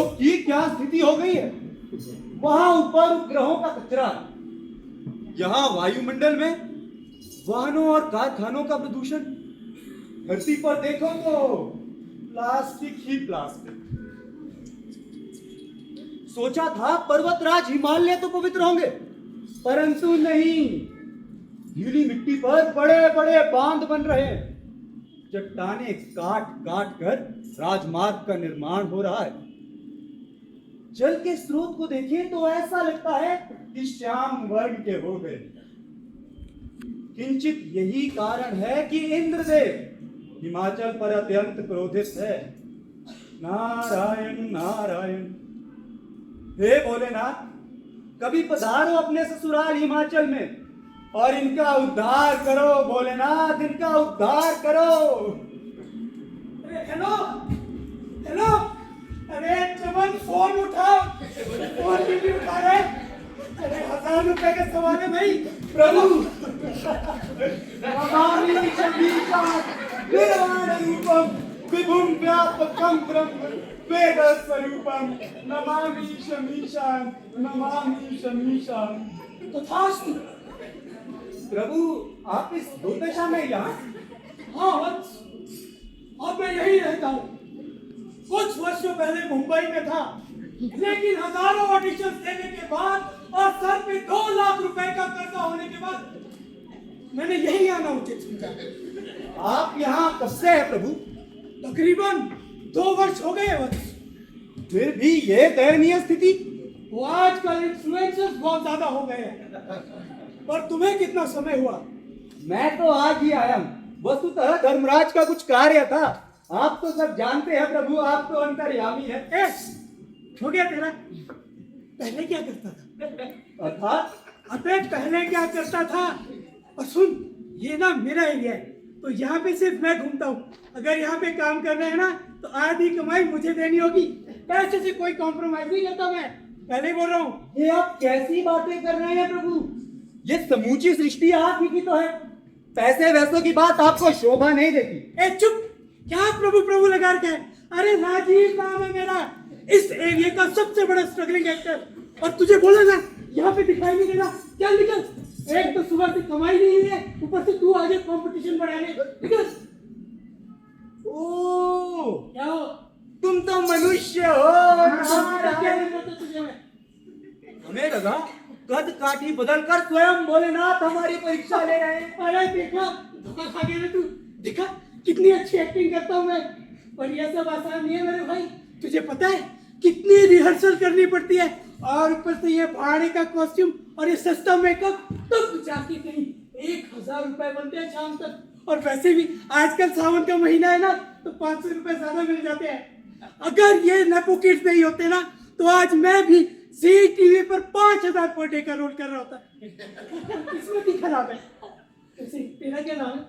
लोग की क्या स्थिति हो गई है। वहां ऊपर उपग्रहों का कचरा, यहाँ वायुमंडल में वाहनों और कारखानों का प्रदूषण, धरती पर देखो तो प्लास्टिक ही प्लास्टिक। सोचा था पर्वतराज हिमालय तो पवित्र होंगे, परंतु नहीं। गीली मिट्टी पर बड़े बड़े बांध बन रहे हैं, चट्टाने काट काट कर राजमार्ग का निर्माण हो रहा है। जल के स्रोत को देखें तो ऐसा लगता है कि श्याम वर्ण के हो गए। किंचित यही कारण है कि इंद्रदेव हिमाचल पर अत्यंत क्रोधित है। नारायण नारायण। हे भोलेनाथ, कभी पधारो अपने ससुराल हिमाचल में और इनका उद्धार करो। भोलेनाथ, इनका उद्धार करो। अरे हेलो हेलो, अरे चमन फोन उठाओ, फोन भी नहीं उठा रहे। अरे 1000 रुपए के सवाल है भाई। प्रभु नमामि शमीशा निर्वाण रूपम विभुम व्यापकम ब्रह्म वेद स्वरूपम नमामि शमीशा नमामि शमीशा। तथास्तु। प्रभु, आप इस दुर्दशा में यहाँ? हाँ वत्स, अब मैं यही रहता हूँ। कुछ वर्षों पहले मुंबई में था, लेकिन हजारों ऑडिशन देने के बाद और सर पे 2 लाख रुपए का कर्जा होने के बाद मैंने यही आना उचित समझा। आप यहाँ कब से है प्रभु? तकरीबन 2 वर्ष हो गए वत्स। फिर भी ये दयनीय स्थिति। वो आजकल इन्फ्लुएंसर्स बहुत ज्यादा हो गए हैं। पर तुम्हें कितना समय हुआ? मैं तो आज ही आया हूँ। वस्तुतः धर्मराज का कुछ कार्य था। आप तो सब जानते हैं प्रभु, आप तो अंतर्यामी है। ए, हो गया तेरा? पहले क्या करता था? अर्थात? अबे पहले क्या करता था? और सुन, ये ना मेरा एरिया है, तो यहाँ पे सिर्फ मैं घूमता हूँ। अगर यहाँ पे काम करना है ना तो आधी कमाई मुझे देनी होगी। पैसे से कोई कॉम्प्रोमाइज नहीं करता मैं, पहले ही बोल रहा हूँ। ये आप कैसी बातें कर रहे हैं प्रभु? ये समूची सृष्टि आप ही की तो है। पैसे वैसों की बात आपको शोभा नहीं देती। ए चुप, क्या प्रभु प्रभु लगा रखा है? अरे राजीव नाम है मेरा, इस एरिया का सबसे बड़ा स्ट्रगलिंग एक्टर। और तुझे बोला ना यहाँ पे दिखाई नहीं देना, चल निकल। एक तो सुबह से कमाई नहीं है, ऊपर से तू आगे कंपटीशन बढ़ाने, निकल। ओ, क्या हो? तुम तो मनुष्य हो। क्या लग रहा था तुझे मैं? हमें लगा कद काठी बदल कर स्वयं भोलेनाथ हमारी परीक्षा ले रहे हैं। अरे देखा, धोखा खा गया ना तू। देखा कितनी अच्छी एक्टिंग करता हूँ मैं। पर यह सब आसान नहीं है मेरे भाई। तुझे पता है कितनी रिहर्सल करनी पड़ती है, और ऊपर से ये भाड़े का कॉस्ट्यूम और ये सस्ता मेकअप, तब जाके कहीं 1000 रुपए बनते हैं शाम तक। और वैसे भी आजकल सावन का महीना है ना, तो 500 रुपए ज्यादा मिल जाते हैं। अगर ये नेपो किड्स नहीं होते ना, तो आज मैं भी जी टीवी पर 5000 पर डे का रोल कर रहा होता। किस्मत ही खराब है। वैसे तेरा क्या नाम है?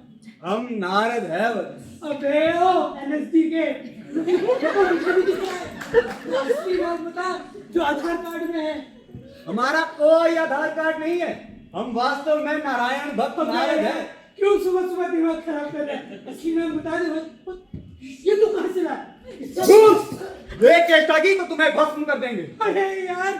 हम नारद है। अबे ओ एनएसडी के असली नाम बता जो आधार कार्ड में है। हमारा कोई आधार कार्ड नहीं है। हम वास्तव में नारायण भक्त नारद है। क्यों सुबह सुबह दिमाग खराब कर रहा है? असली नाम बता दे भाई। ये तो कहाँ से लाया? चेष्टा की तो तुम्हें भस्म कर देंगे। अरे यार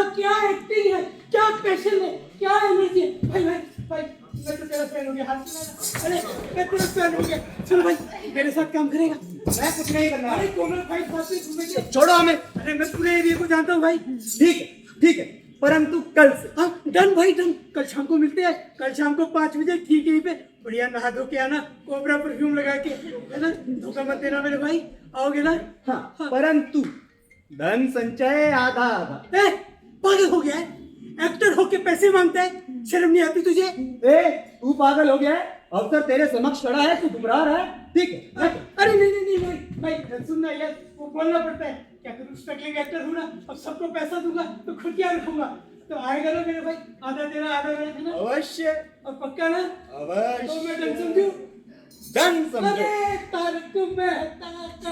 क्या एक्टिंग है, क्या पैशन है, क्या एनर्जी है। भाई भाई भाई, मैं तो तेरा फैन हो गया। हाथ मिला। अरे मैं तेरा फैन हो गया। चलो भाई मेरे साथ काम करेगा? मैं कुछ नहीं करना। अरे कोमल भाई साथ में घूमेंगे। छोड़ो हमें। अरे मैं पूरे एरिया को जानता हूँ भाई। ठीक है, परंतु कल से। हाँ डन भाई डन। कल शाम को मिलते हैं। कल शाम को 5 बजे ठीक यहीं पे बढ़िया नहा धो के आना, कोबरा परफ्यूम लगा के, है ना? धोखा मत देना मेरे भाई। आओगे ना? हाँ, परंतु धन संचय आधा आधा। ए पागल हो गया है? एक्टर होके पैसे मांगता है, शर्म नहीं आती तुझे? तू पागल हो गया है? अवसर तेरे समक्ष खड़ा है, तू घबरा रहा है। ठीक है। अरे नहीं भाई सुनना यार, वो बोलना पड़ता है। क्या करूँ, स्ट्रगलिंग एक्टर हूँ ना, अब सबको पैसा दूंगा तो खुद क्या रखूंगा? तो आएगा ना मेरे भाई, आधा तेरा आधा मेरा, है ना? अवश्य। और पक्का ना? अवश्य। तो मैं डन समझू? डन समझो। अरे तारक मेहता का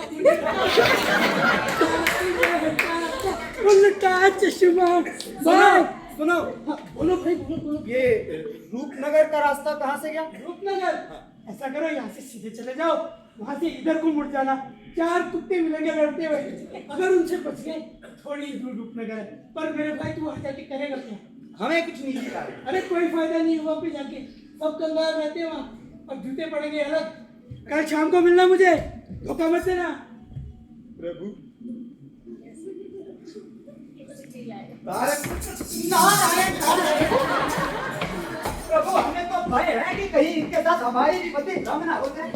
उल्टा चश्मा। भाई सुनो। हाँ, बोलो भाई बोलो। ये रूपनगर का रास्ता कहाँ से गया? रूपनगर? ऐसा करो यहाँ से सीधे चले जाओ, वहाँ से इधर को मुड़ जाना, 4 कुत्ते मिलेंगे लड़ते हुए, अगर उनसे बच गए थोड़ी दूर रुकने गए। पर मेरे भाई तू वहां जाके करेगा क्या? हमें कुछ नहीं सिखा रहे। अरे कोई फायदा नहीं हुआ पे जाके, सब कंगाल रहते हैं वहाँ और जूते पड़ेंगे अलग। कल शाम को मिलना मुझे, धोखा मत देना। प्रभु नारायण प्रभु, हमें तो भय है कि कहीं इनके साथ हमारी विपत्ति भ्रम ना हो जाए।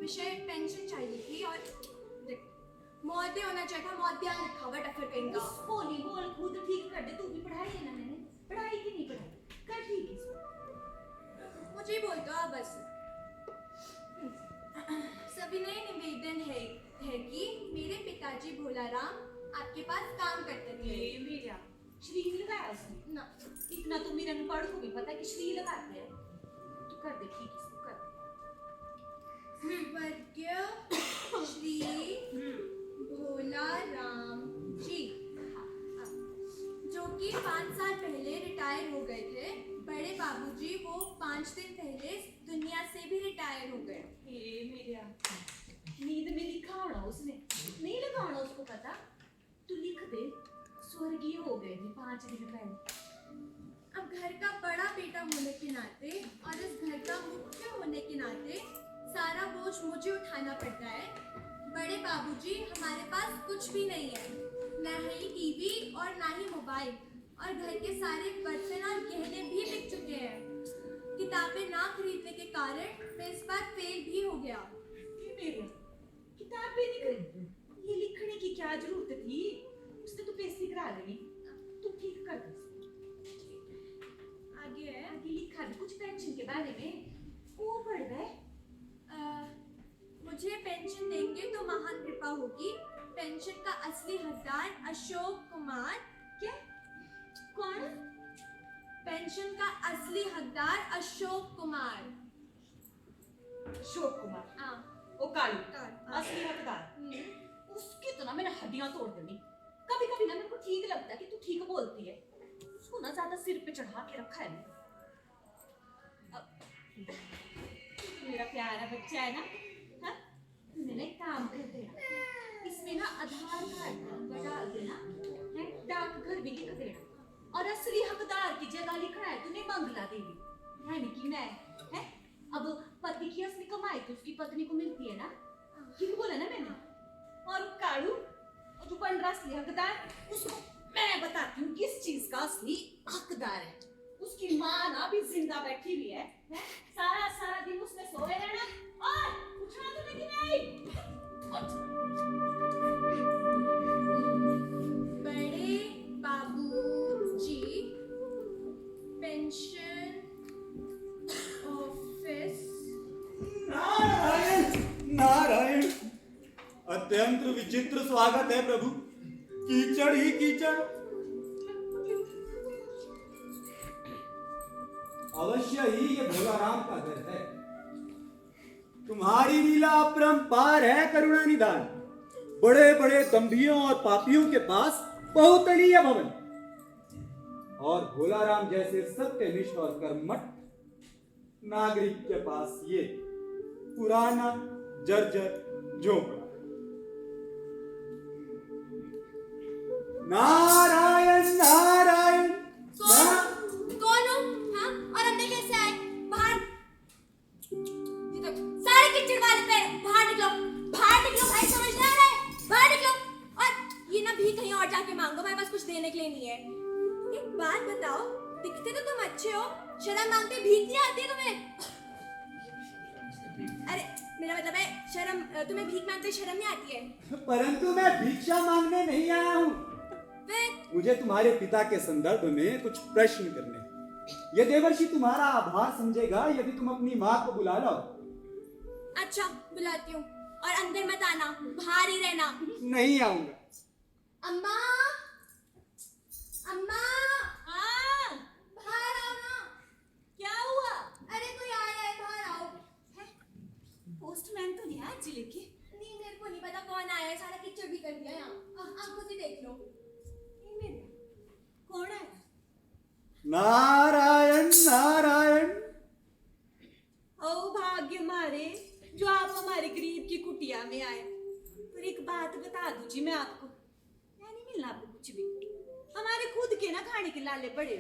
विषय पेंशन चाहिए थी और देख, मौत होना चाहिए था, मौत ध्यान रखा हुआ टक्कर कहेंगा। उसको नहीं बोल, खुद ठीक कर दे। तू भी पढ़ाई है ना, मैंने पढ़ाई की नहीं पढ़ाई कर ठीक इसको। मुझे ही बोल दो आप बस। सविनय निवेदन है कि मेरे पिताजी भोलाराम आपके पास काम करते थे। ये मेरा श्री लगाया उसने ना इतना तो मेरा पढ़ को भी पता है कि श्री लगाते हैं। तू कर दे ठीक इसको कर दे। स्वर्गीय श्री भोलाराम जी, जो कि 5 साल पहले रिटायर हो गए थे। बड़े बाबूजी वो 5 दिन पहले दुनिया से भी रिटायर हो गए। ये मेरा नींद में लिखा होना उसने, नहीं लगा होना उसको पता। तू लिख दे स्वर्गीय हो गए थे 5 दिन पहले। अब घर का बड़ा बेटा होने के नाते और इस घर का मुख्य होने के नाते सारा बोझ मुझे उठाना पड़ता है। बड़े बाबूजी, हमारे पास कुछ भी नहीं है, न ही टीवी और ना ही मोबाइल, और घर के सारे बर्तन और गहने भी बिक चुके हैं। किताबें ना खरीदने के कारण मैं इस बार फेल भी हो गया। ये मेरा किताब भी नहीं खरीदी, ये लिखने की क्या जरूरत थी? उसने तो पैसे करा लेनी। तू ठीक कर दे आगे है, आगे लिखा दे कुछ पेंशन के बारे में। वो पढ़ गए मुझे पेंशन देंगे तो महान कृपा होगी। पेंशन का असली हकदार अशोक कुमार। क्या? कौन? पेंशन का असली हकदार अशोक कुमार। अशोक कुमार। हाँ, ओ कालू हाँ। असली हकदार। उसकी तो ना मैंने हड्डियां तोड़ देनी। कभी कभी ना मेरे को ठीक लगता है कि तू ठीक बोलती है। उसको ना ज्यादा सिर पे चढ़ा के रखा है मैंने। अब मेरा प्यारा बच्चा है ना, हाँ? मैंने एक काम कर देना, इसमें ना आधार कार्ड नंबर डाल देना है, डाकघर भी लिख देना, और असली हकदार की जगह लिखना है तूने मंगला देवी, यानी कि मैं। है अब पति की असली कमाई तो उसकी पत्नी को मिलती है ना, ठीक बोला ना मैंने। और कालू और जो बन रहा असली हकदार, उसको मैं बताती हूँ किस चीज का असली हकदार है। उसकी माँ ना भी जिंदा बैठी हुई है, सारा सारा दिन उसने सोए रहना और उठना तो नहीं। बड़े बाबूजी पेंशन ऑफिस। नारायण नारायण, अत्यंत विचित्र स्वागत है प्रभु। कीचड़ ही कीचड़। अवश्य ही ये भोलाराम का घर है। तुम्हारी लीला अपरंपार है करुणा निधान। बड़े बड़े दंभियों और पापियों के पास बहुतलीय भवन, और भोलाराम जैसे सत्यनिष्ठ और कर्मठ नागरिक के पास ये पुराना जर्जर झोपड़ा। नारायण नारायण। कौन हो? हाँ, और अंदर कैसे आए? बाहर। ये तो सारे किचड़ वाले पैर, बाहर निकलो, बाहर निकलो भाई, समझ नहीं आ रहा है? बाहर निकलो। और ये ना भी कहीं और जाके मांगो, मेरे पास कुछ देने के लिए नहीं है। एक बात बताओ, दिखते तो तुम अच्छे हो, शर्म मांगते भीख नहीं आती तुम्हें? अरे मेरा मतलब है शर्म, तुम्हें भीख मांगते शर्म नहीं आती है? परंतु मैं भिक्षा मांगने नहीं आया हूँ। फिर मुझे तुम्हारे पिता के संदर्भ में कुछ प्रश्न करने हैं। ये देवर्षि तुम्हारा आभार समझेगा यदि तुम अपनी माँ को बुला लो। अच्छा, बुलाती हूँ, और अंदर मत आना, बाहर ही रहना। नहीं आऊंगा। अम्मा, अम्मा, हाँ बाहर आओ ना। क्या हुआ? अरे कोई आया है, बाहर आओ। पोस्टमैन तो नहीं आया जिले के? नहीं, मेरे को नहीं पता कौन आया है, सारा किचड़ भी कर दिया यहाँ। आप खुद ही देख लो। ये मेरा कौन है? नारायण नारायण। ओ भाग्य मारे जो आप हमारे गरीब की कुटिया में आए। पर एक बात बता दूं जी मैं आपको, या नहीं मिलना आपको कुछ भी। हमारे खुद के ना खाने के लाले पड़े।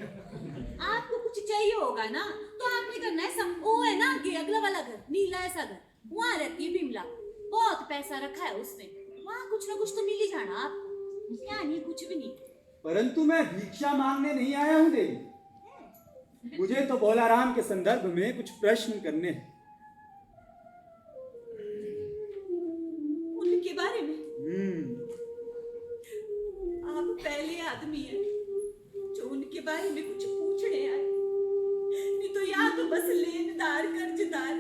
आपको कुछ चाहिए होगा ना तो आपने करना है वो है ना आगे अगला वाला घर, नीला ऐसा घर, वहां रहती है बिमला। बहुत पैसा रखा है उसने, वहां कुछ ना कुछ तो मिल ही जाना आपको। क्या नहीं, कुछ भी नहीं। परंतु मैं भिक्षा मांगने नहीं आया हूँ देवी। मुझे तो भोलाराम के संदर्भ में कुछ प्रश्न करने हैं। दिलदार कर्जदार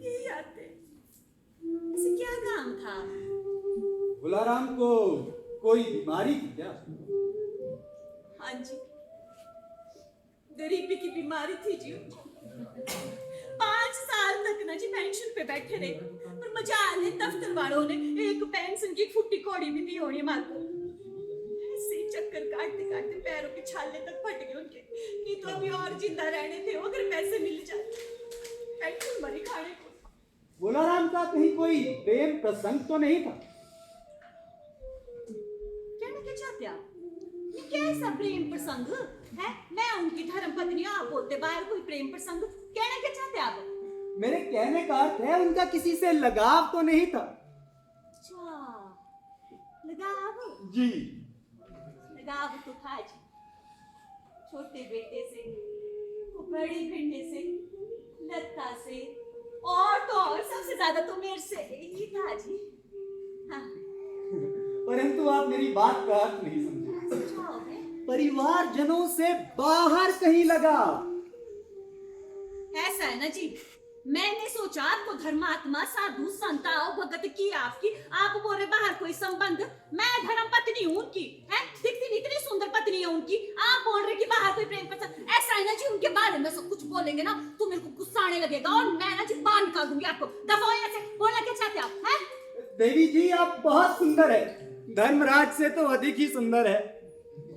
यही आते। इसे क्या काम था? गुलाराम को कोई बीमारी थी क्या? हाँ जी, गरीबी की बीमारी थी जी। 5 साल तक ना जी पेंशन पे बैठे रहे, पर मजाल है दफ्तर वालों ने एक पेंशन की फुट्टी कौड़ी भी दी होनी मार को। ऐसे ही चक्कर काटते काटते पैरों के छाले तक फट गए उनके। नहीं तो अभी और जिंदा रहने थे अगर पैसे मिल जाते। पेंशन भरी खाने को। गुलाराम का कहीं कोई प्रेम प्रसंग तो नहीं था? कहना क्या चाहते आप? ये कैसा प्रेम प्रसंग है? मैं उनकी धर्म पत्नी, आप बोलते बाहर कोई प्रेम प्रसंग। कहना क्या चाहते आप? मेरे कहने का अर्थ है उनका किसी से लगाव तो नहीं था? अच्छा, लगाव? जी। लगाव तो था जी, छोटे बेटे से, वो बड़ी भिंडे से, लता से, और तो और सबसे ज्यादा तो मेरे से ही था जी। हाँ, परंतु आप मेरी बात का अर्थ नहीं समझे। समझाओ है? परिवारजनों से बाहर कहीं लगा। ऐसा है ना जी, मैंने सोचा आपको धर्मात्मा साधु संताओ भगत की आपकी, आप बोल रहे बाहर कोई संबंध। मैं धर्म पत्नी हूँ उनकी, है दिखती नहीं इतनी सुंदर पत्नी है उनकी, आप बोल रहे कि बाहर कोई प्रेम प्रसंग। ऐसा है ना जी, उनके बारे में सब कुछ बोलेंगे ना तो मेरे को गुस्सा आने लगेगा और मैं ना जी बाहर निकाल दूंगी आपको। दफा यहाँ से। बोलना क्या चाहते आप? हैं देवी जी आप बहुत सुंदर है, धर्मराज से तो अधिक ही सुंदर है।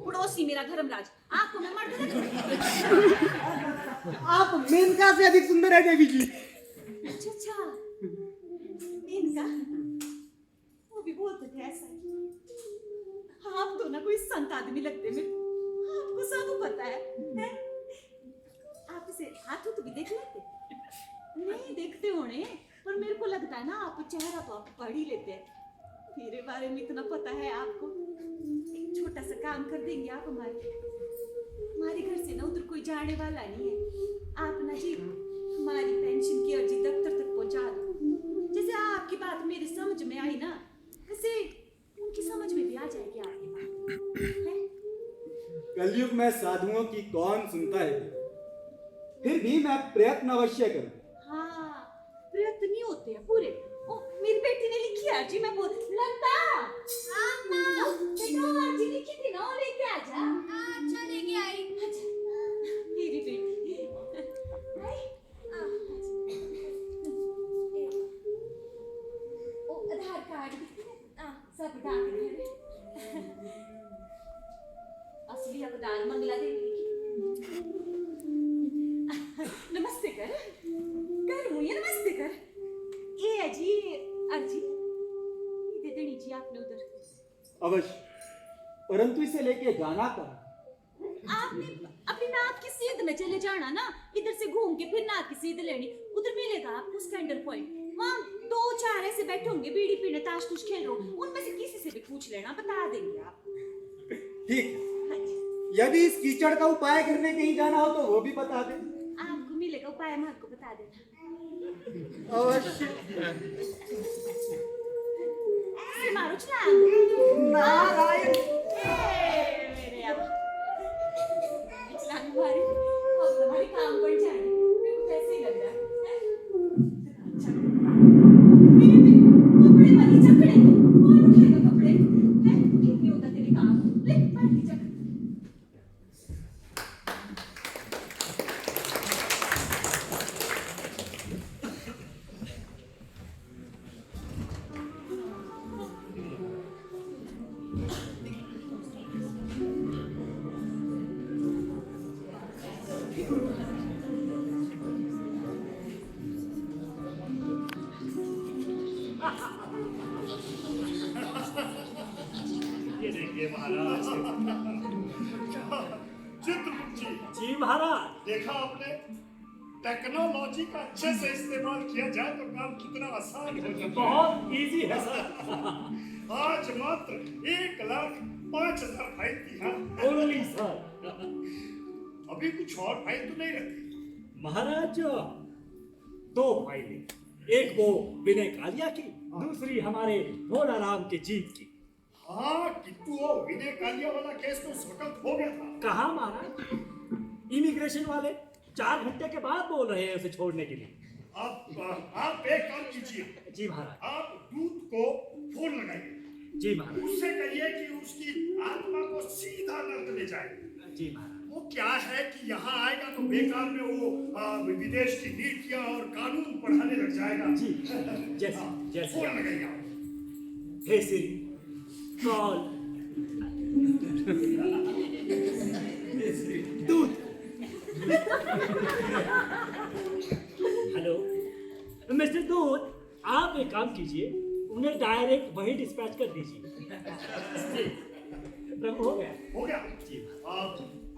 पड़ोसी मेरा धर्मराज, आपको मैं मर्द नहीं। आप मेनका से अधिक सुंदर है देवी जी। अच्छा अच्छा, मेनका वो भी बोलते थे ऐसा ही। आप तो ना कोई संत आदमी लगते मेरे को, आपको सब पता है? आप इसे हाथों तो भी देख लेते? नहीं देखते होने, पर मेरे को लगता है ना आप चेहरा तो आप पढ़ ही लेते हैं। मेरे बारे में इतना पता है आपको। एक छोटा सा काम कर देंगे आप हमारे घर से ना उधर कोई जाने वाला नहीं है। आप ना जी हमारी पेंशन की अर्जी दफ्तर तक पहुंचा दो। जैसे आपकी बात मेरी समझ में आई ना, वैसे उनकी समझ में भी आ जाएगी आपकी बात, है? कलयुग में साधुओं की कौन सुनता है, फिर भी मैं प्रयत्न अवश्य करूं। हाँ, प्रयत्न नहीं होते हैं पूरे। ओ, मेरी बेटी ने लिखी है जी, मैं बोल लता। हाँ माँ। बेटा अर्जी लिखी थी ना, लेके आ जा। अच्छा लेके आई। अच्छा, मेरी बेटी आई। ओ आधार कार्ड सब डाक दे। असली हकदार मंगला देवी लिखी। नमस्ते कर मुझे नमस्ते कर। ये है जी अर्जी, दे देनी जी आपने उधर। अवश्य, परंतु इसे लेके जाना कहाँ? आपने अपनी नाक की सीध में चले जाना ना, इधर से घूम के फिर नाक की सीध लेनी। उधर मिलेगा आपको स्टैंडर्ड पॉइंट, वहाँ 2-4 ऐसे बैठे होंगे बीड़ी पीने ताश तुश खेल रहे, उनमें से किसी से भी पूछ लेना, बता देंगे आप। ठीक, यदि इस कीचड़ का उपाय करने कहीं जाना हो तो वो भी बता दे। आपको मिलेगा उपाय, मैं आपको बता देना। अवश्य। ऐसे मारो छलांग। नारायण। मेरे अब छलांग मारी, अब हमारी काम बढ़ जाए। मेरे को ऐसे ही लग रहा है। अच्छा, मेरे कपड़े वाली चकड़े, कौन उठाएगा कपड़े? है नहीं होता तेरे काम। ले पानी चक। ये देखिए महाराज। चित्रगुप्त जी, जी महाराज। देखा आपने, टेक्नोलॉजी का अच्छे से इस्तेमाल किया जाए तो काम कितना आसान हो जाता है। बहुत इजी है सर। आज मात्र 1,05,000 फाइल थी। हाँ ओनली सर। अभी कुछ और फाइल तो नहीं रहती? महाराज 2 फाइलें, एक वो विनय कालिया की, दूसरी हमारे भोला राम के जीत की। हाँ किंतु वो विनय कालिया वाला केस तो सटल हो गया था। कहाँ महाराज? इमिग्रेशन वाले 4 घंटे के बाद बोल रहे हैं उसे छोड़ने के लिए। आप एक काम कीजिए, जी महाराज। आप दूत को फोन लगाइए, जी महाराज। उससे कहिए कि उसकी आत्मा को सीधा नर्क ले जाए। जी महाराज। वो क्या है कि यहाँ आएगा तो बेकार में वो विदेश की नीतियाँ और कानून पढ़ाने लग जाएगा। जी जैसे जैसे फोन लगाइए आप। हे सिरी कॉल दूत। हेलो मिस्टर दूत, आप एक काम कीजिए, उन्हें डायरेक्ट वही डिस्पैच कर दीजिए। प्रभु हो गया। हो गया जी।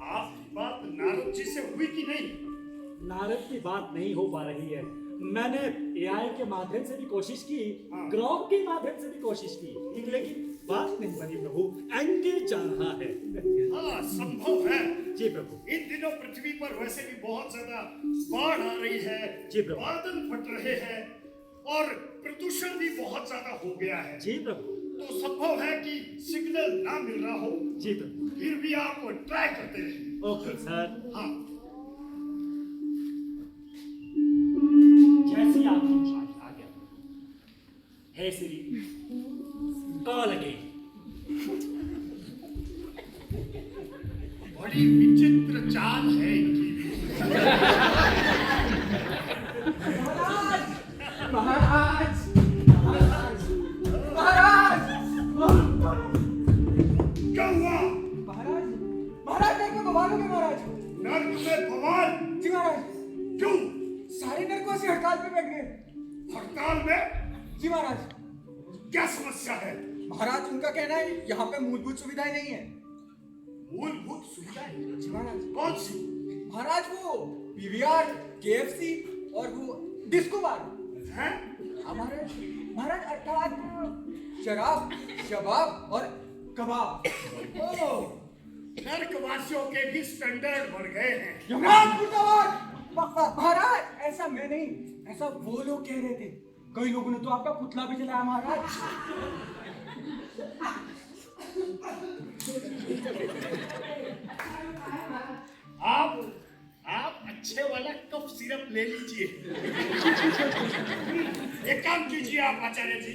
आप बात नारद जी से हुई कि नहीं? नारद की बात नहीं हो पा रही है। मैंने एआई के माध्यम से भी कोशिश की, हाँ। ग्रॉक के माध्यम से भी कोशिश की, लेकिन बात नहीं बनी प्रभु। एंगेज जा रहा है। हाँ, संभव है। जी प्रभु। इन दिनों पृथ्वी पर वैसे भी बहुत ज्यादा बाढ़ आ रही है, जी प्रभु। बादल फट रहे हैं और प्रदूषण भी बहुत ज्यादा हो गया है। जी प्रभु। तो संभव है कि सिग्नल ना मिल रहा हो। जी प्रभु। फिर भी आप ट्राई करते रहिए। Okay sir. हाँ, जैसी आपकी आज्ञा। हे श्री कॉल अगेन। बड़ी विचित्र चाल है इनकी। महाराज महाराज महाराज क्या हुआ? महाराज महाराज नर्क में बवाल हो गए महाराज। नर्क में बवाल? जी महाराज, क्यों? सारे नर्कवासी हड़ताल पे बैठ गए। हड़ताल में? जी महाराज। क्या समस्या है? महाराज उनका कहना है यहाँ पे मूलभूत सुविधाएं नहीं है। मूलभूत सुविधाएं? जी महाराज। कौन सी? महाराज वो पीवीआर, केएफसी और वो डिस्को बार हैं? हमारे महाराज अर्थात शराब, शबाब और कबाब। ओह, नर्कवासियों के भी स्टैंडर्ड बढ़ गए हैं। यमराज मुर्दाबाद। महाराज ऐसा मैं नहीं, ऐसा वो लोग कह रहे थे। कई लोगों ने तो आपका पुतला भी जलाया महाराज। आप अच्छे वाला कफ सिरप ले लीजिए। एक काम कीजिए आप आचार्य जी,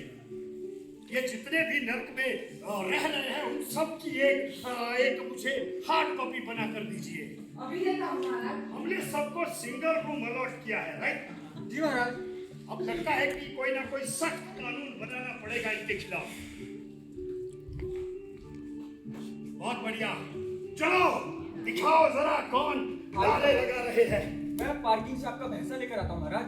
ये जितने भी नर्क में रह रहे हैं उन सब की एक मुझे हार्ड कॉपी बना कर दीजिए। अभी देता हूँ महाराज। हमने सबको सिंगल रूम अलॉट किया है, राइट? जी महाराज। अब लगता है कि कोई ना कोई सख्त कानून बनाना पड़ेगा इनके खिलाफ। बहुत बढ़िया, चलो दिखाओ जरा कौन नारे लगा रहे हैं। मैं पार्किंग से आपका भैंसा लेकर आता हूँ महाराज।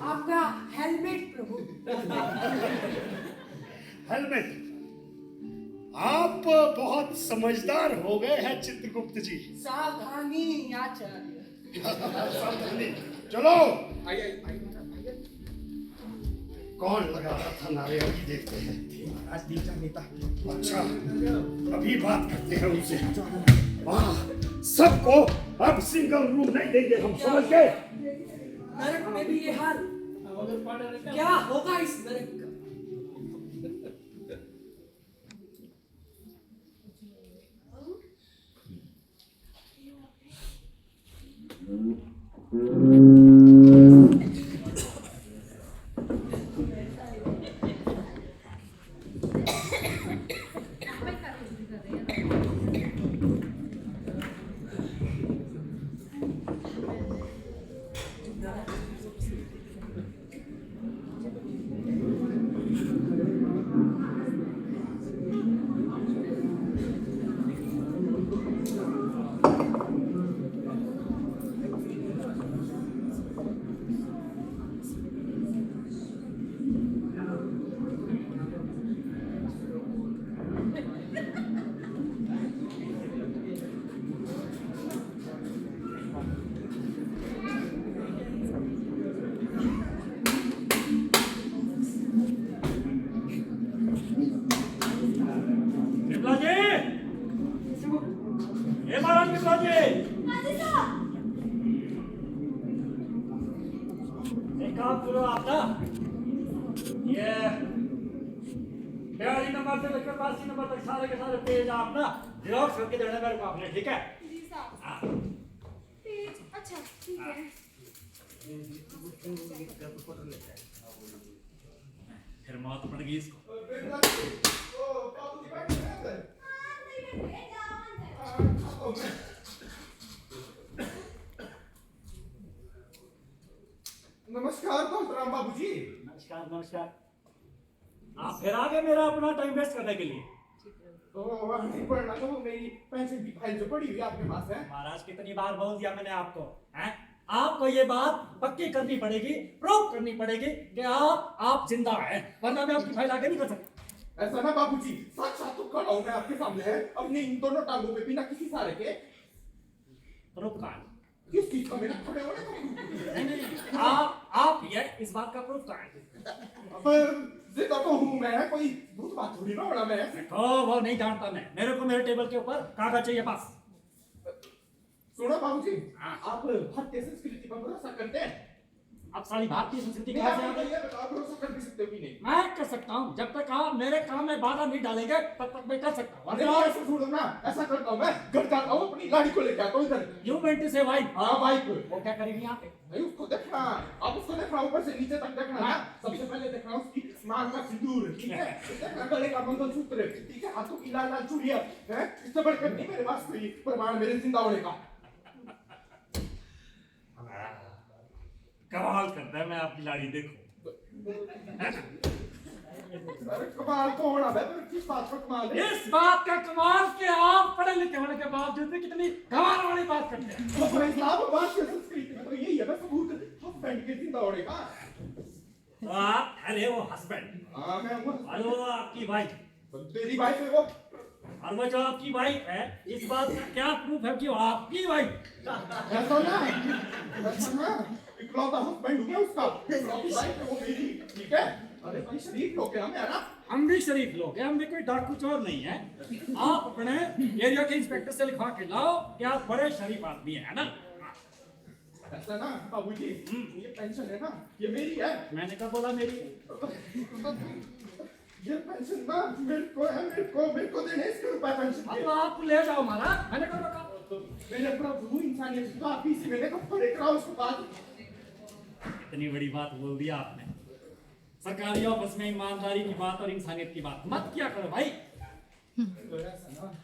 आपका हेलमेट प्रभु। हेलमेट? आप बहुत समझदार हो गए हैं चित्रगुप्त जी। सावधानी आचार्य। सावधानी। चलो आइए। कौन लगा रहा था नारे? अभी देखते हैं। महाराज नेता। अच्छा, अभी बात करते हैं उनसे। वाह, सबको अब सिंगल रूम नहीं देंगे हम, समझ गए? नरक में भी ये हाल, क्या होगा इस नरक का? काम करो आप ना, ये 42 नंबर से लेकर 82 नंबर तक सारे के सारे पेज आप ना जेरॉक्स करके देना मेरे को आपने, ठीक है? जी साहब। हाँ। पेज अच्छा ठीक है। फिर मौत पड़ गई इसको। नमस्कार राम बाबूजी। नमस्कार नमस्कार। आप फिर आ गए मेरा अपना टाइम वेस्ट करने के लिए। तो नहीं पढ़ना तो मेरी पेंशन की फाइल जो पड़ी हुई आपके पास है। महाराज कितनी बार बोल दिया मैंने आपको, हैं? आपको ये बात पक्की करनी पड़ेगी, प्रूव करनी पड़ेगी कि आप जिंदा हैं, वरना मैं आपकी फाइल आगे नहीं कर सकता। ऐसा ना बाबूजी, साक्षात तो खड़ा हूं मैं आपके सामने है अपनी इन दोनों टांगों पे बिना किसी सहारे के। प्रूफ कहाँ? किस चीज का मेरा खड़े होने का? नहीं नहीं, आप ये इस बात का प्रूफ कहाँ है? अब जिंदा तो हूं मैं, कोई भूत बात थोड़ी ना होना मैं। वो नहीं जानता मैं, मेरे को मेरे टेबल के ऊपर कागज चाहिए पास। सुनो बाबूजी, आप भारतीय संस्कृति पर भरोसा करते हैं? अब सारी भारतीय संस्कृति नहीं, कहाँ आप से आ गई? ये बताओ, भरोसा कर भी सकते हो कि नहीं? मैं कर सकता हूँ, जब तक आप मेरे काम में बाधा नहीं डालेंगे तब तक मैं कर सकता हूँ। अरे यार ऐसा छोड़ो ना, ऐसा करता हूँ मैं, घर जाता हूँ अपनी लाड़ी को लेकर आता हूँ इधर। यू मेंट टू से वाइफ? हाँ वाइफ। वो क्या करेगी यहाँ पे? नहीं उसको देखना, आप उसको देखना ऊपर से नीचे तक देखना ना। सबसे पहले देखना उसकी मांग का सिंदूर, ठीक है? देखना गले का मंगलसूत्र, ठीक है? हाथों की लाल लाल चूड़ियां, हैं? इससे बढ़कर नहीं मेरे पास कोई प्रमाण मेरे जिंदा होने का। कमाल करता है, मैं आपकी लाड़ी देखूं। अरे कमाल तो होना है, पर किस बात का कमाल है? इस बात का कमाल कि आप पढ़े लिखे होने के बावजूद भी कितनी कमाल वाली बात करते हैं। तो भाई साहब बात की संस्कृति में तो यही है ना सबूत, हस्बैंड के जिंदा होने का। तो आप अरे वो हस्बैंड हाँ मैं हूँ। और वो आपकी वाइफ, तेरी वाइफ है वो? और वो जो आपकी वाइफ है, इस बात का क्या प्रूफ है कि वो आपकी वाइफ? ऐसा ना, इकलौता हस्बैंड हूँ मैं उसका, इकलौती वाइफ है वो मेरी, ठीक है? अरे भाई शरीफ लोग हैं हम यार ना। हम भी शरीफ लोग हैं, हम भी कोई डाकू चोर नहीं है। आप अपने एरिया के इंस्पेक्टर से लिखवा के लाओ कि आप बड़े शरीफ आदमी है ना? ऐसा ना बाबूजी, ये पेंशन है ना, ये मेरी है। मैंने कहा बोला मेरी? ये पेंशन ना मेरे को है, मेरे को देने इसके रुपए पेंशन के। अब आप ले जाओ महाराज, मैंने कहा रोका। मेरे प्रभु इंसानियत की बात इसी मैंने कब पढ़े कराओ उसको बात। इतनी बड़ी बात बोल दिया आपने। सरकारी ऑफिस में ईमानदारी की बात और इंसानियत की बात मत किया करो भाई। ऐसा ना,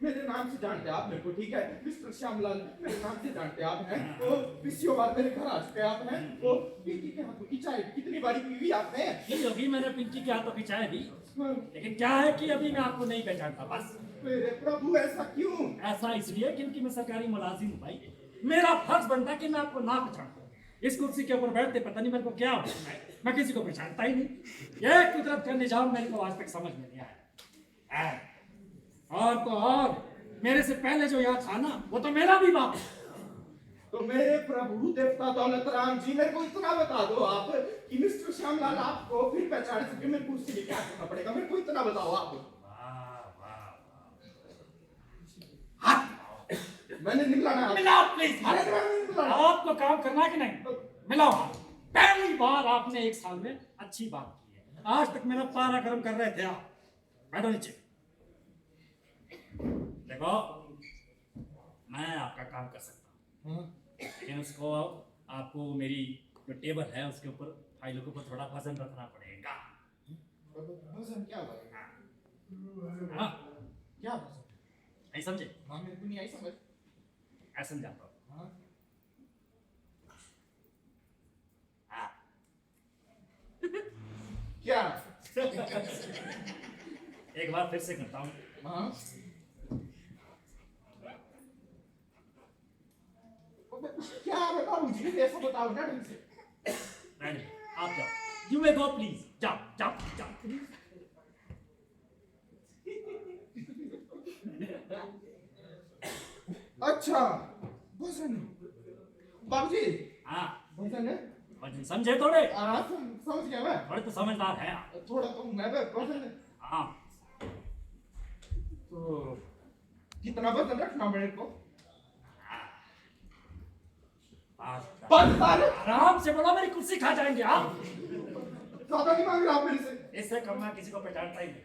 मेरे नाम से जानते आप मेरे को, ठीक है? मिस्टर श्यामलाल मेरे नाम से जानते आप हैं। वो पिछली बार मेरे घर आ चुके आप हैं। वो पिंकी के हाथों की चाय कितनी बारी पी हुई आपने? ये अभी मैंने पिंकी के हाथों की चाय दी, लेकिन क्या है कि अभी मैं आपको नहीं पहचानता बस। मेरे प्रभु ऐसा क्यों? ऐसा इसलिए क्योंकि मैं सरकारी मुलाजिम हूँ भाई। मेरा फर्ज बनता है कि मैं आपको ना पहचानता। इस कुर्सी के ऊपर बैठते पता नहीं मेरे को क्या होता है, मैं किसी को पहचानता ही नहीं। ये कुदरत का निजाम मेरे को आज तक समझ में नहीं आया। और तो और मेरे से पहले जो यहाँ था ना, वो तो मेरा भी बाप है। तो मेरे प्रभु देवता दौलत राम जी, मेरे को इतना बता दो आप कि मिस्टर श्यामलाल आपको फिर पहचान सके, मेरे को उसके लिए क्या करना पड़ेगा? मेरे को इतना बताओ आप। मैंने निकलाना मिलाओ प्लीज। अरे मैंने निकलाना। आपको काम करना है कि नहीं? मिलाओ। पहली बार आपने एक साल में अच्छी बात की है। आज तक मेरा पारा गर्म कर रहे थे आप। बैठो नीचे। देखो, मैं आपका काम कर सकता हूँ, लेकिन उसको आपको मेरी जो टेबल है उसके ऊपर फाइलों के ऊपर थोड़ा वजन रखना पड़ेगा। वजन क्या होगा? हाँ, क्या वजन? नहीं समझे? हाँ मेरे को नहीं आई समझ। ऐसा समझाता हूँ। हाँ हाँ। क्या? एक बार फिर से करता हूँ। हाँ क्या बताओ मुझे, ऐसा बताओ ना ढंग से। नहीं, आप जाओ। You may go please. जाओ, जाओ, जाओ। अच्छा वजन बाबूजी, हाँ, वजन है? वजन समझे थोड़े? हाँ समझ गया मैं, थोड़े तो समझदार है आप। थोड़ा तो मैं वजन है। हाँ, तो कितना वजन रखना मेरे को? बस आराम से बोलो, मेरी कुर्सी खा जाएंगे आप। ज्यादा नहीं मांग रहा आप मेरे से। इससे कम मैं किसी को पहचानता ही नहीं।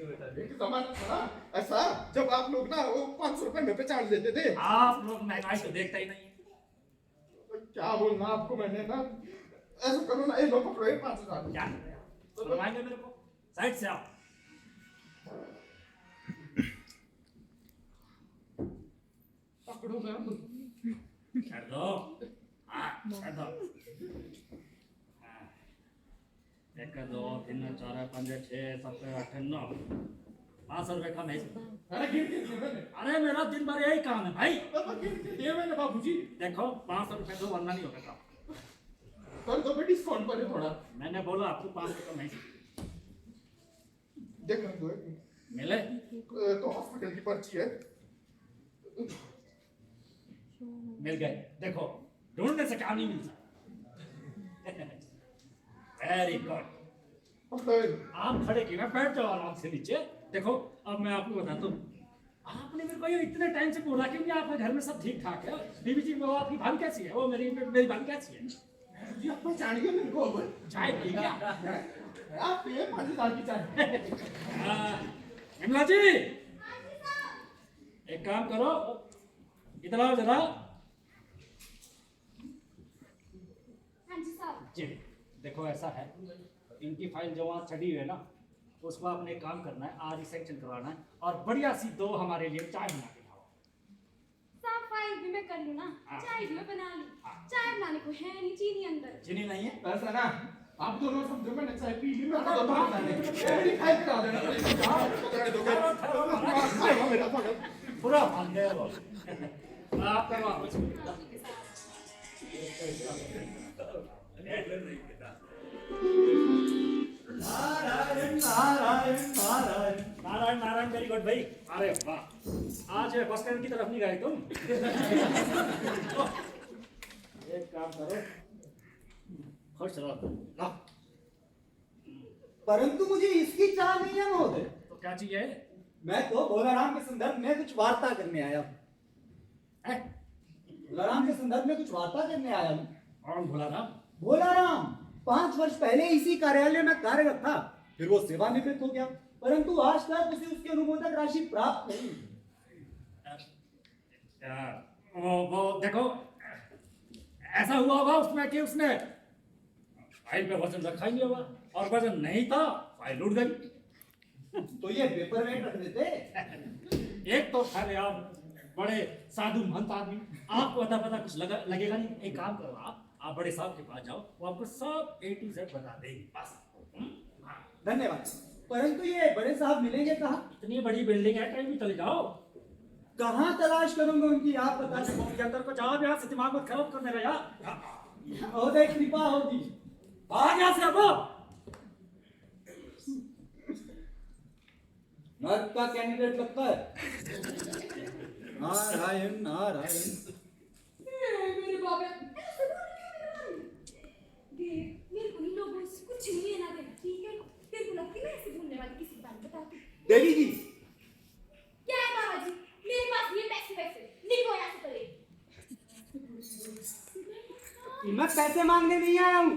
एक जमाना था ना ऐसा, जब आप लोग ना वो 500 रुपए में पहचान लेते थे। आप लोग महंगाई तो देखता ही नहीं है। क्या बोलना आपको मैंने ना, ऐसा करो ना, ये लो पकड़ो, ये 5000। क्या बनवाएंगे मेरे को? साइड से आओ। पकड़ो मैं। कर दो। हाँ, कर दो। हाँ। 1 2 3 4 5 6 7 8 9 500 रुपए कम है इसमें। अरे गिन के दिए मैंने। अरे मेरा दिन भर यही काम है भाई। गिन के दिए मैंने बाबूजी। देखो 500 रुपए दो वरना नहीं होगा काम। कर दो बेटी, डिस्काउंट करे थोड़ा। मैंने बोला आपको 500 कम है। देखो दो मिले? तो हॉस्पिटल की पर्ची है। मिल गए। देखो ढूंढने से काम नहीं मिलता। Very good. आप खड़े क्यों हैं? बैठ जाओ आराम से नीचे। देखो अब मैं आपको बताता हूँ, आपने मेरे को ये इतने टाइम से बोला क्यों कि आपके घर में सब ठीक ठाक है? बीबी जी वो आपकी भाभी कैसी है? वो मेरी भाभी कैसी है? जी आप पहचान गए मेरे को अब? चाय पी क्या? आप ये 5000 की चाय। विमला जी एक काम करो, इधर आओ जरा। हाँ जी साहब। जी देखो ऐसा है, इनकी फाइल जो वहाँ चढ़ी हुई है ना, उसको आपने एक काम करना है, आज ही सेक्शन करवाना है और बढ़िया सी दो हमारे लिए चाय बना के लाओ। साहब फाइल भी मैं कर लूँ ना, हाँ। चाय भी मैं बना लूँ। हाँ। चाय बनाने को है नहीं, चीनी अंदर। चीनी नहीं है? ऐसा ना, आप दोनों समझो, मैंने चाय पी ली, मैं तो बाहर जाने मेरी फाइल करा देना पड़ेगा। मेरा थोड़ा पूरा भाग गया वो। आप करवा कुछ। नारायण नारायण नारायण। नारायण नारायण, वेरी गुड भाई। अरे वाह, आज बस स्टैंड की तरफ नहीं गए तुम? एक काम करो, खुश रहो ना। परंतु मुझे इसकी चाह नहीं है महोदय। तो क्या चाहिए? मैं तो भोलाराम के संदर्भ में कुछ वार्ता करने आया हूँ। हैं? भोलाराम के संदर्भ में कुछ वार्ता करने आया हूँ। कौन भोला राम? भोलाराम 5 वर्ष पहले इसी कार्यालय में कार्यरत था, फिर वो सेवानिवृत्त हो गया, परंतु आज तक उसे उसकी अनुमोदन राशि प्राप्त नहीं। वो देखो, ऐसा हुआ होगा उसमें कि उसने फाइल पे वजन रखा ही नहीं होगा और वजन नहीं था, फाइल उड़ गई। तो ये पेपर वेट रख देते। एक तो खैर आप बड़े साधु महंत आदमी, आपको पता कुछ लगेगा नहीं। एक काम करो, आप बड़े साहब के पास जाओ, वो आपको सब A to Z बता देंगे बस। हाँ। धन्यवाद। परंतु ये बड़े साहब मिलेंगे कहाँ? इतनी बड़ी बिल्डिंग है, कहीं भी चले जाओ। कहाँ तलाश करूंगा उनकी, आप बता बस दें। के अंदर को जाओ, यहाँ से दिमाग मत खराब कर मेरा यार। महोदय कृपा होगी। भाग यहाँ से अब। नर्क का कैंडिडेट लगता है। नारायण नारायण। मेरे बाबा ऐसे बोल रहे हो देख, मेरे को इन लोगों से कुछ नहीं लेना देना, ठीक है? तेरे को लगती है मैं ऐसे बोलने वाली किसी बात बताती? देवी जी, क्या है बाबा जी, मेरे पास ये पैसे निकलो यहाँ से पहले। मैं पैसे मांगने नहीं आया हूँ।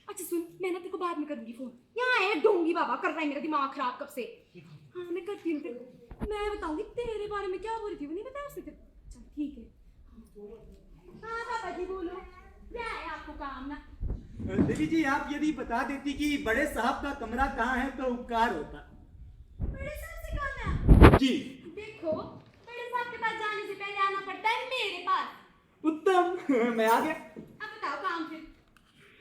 अच्छा सुन, मैं ना तेरे को बाद में करूंगी फोन। यहाँ है ढोंगी बाबा, कर रहा है मेरा दिमाग खराब कब से। हाँ मैं करती हूँ तेरे को, मैं बताऊंगी तेरे बारे में क्या बोल रही थी, वो नहीं बताया उसने तेरे को? चल ठीक है। हाँ पापा जी बोलो, क्या है आपको काम ना? देवी जी, आप यदि बता देती कि बड़े साहब का कमरा कहाँ है तो उपकार होता। बड़े साहब से काम है जी। देखो, बड़े साहब के पास जाने से पहले आना पड़ता है मेरे पास। उत्तम, मैं आ गया। अब बताओ काम फिर।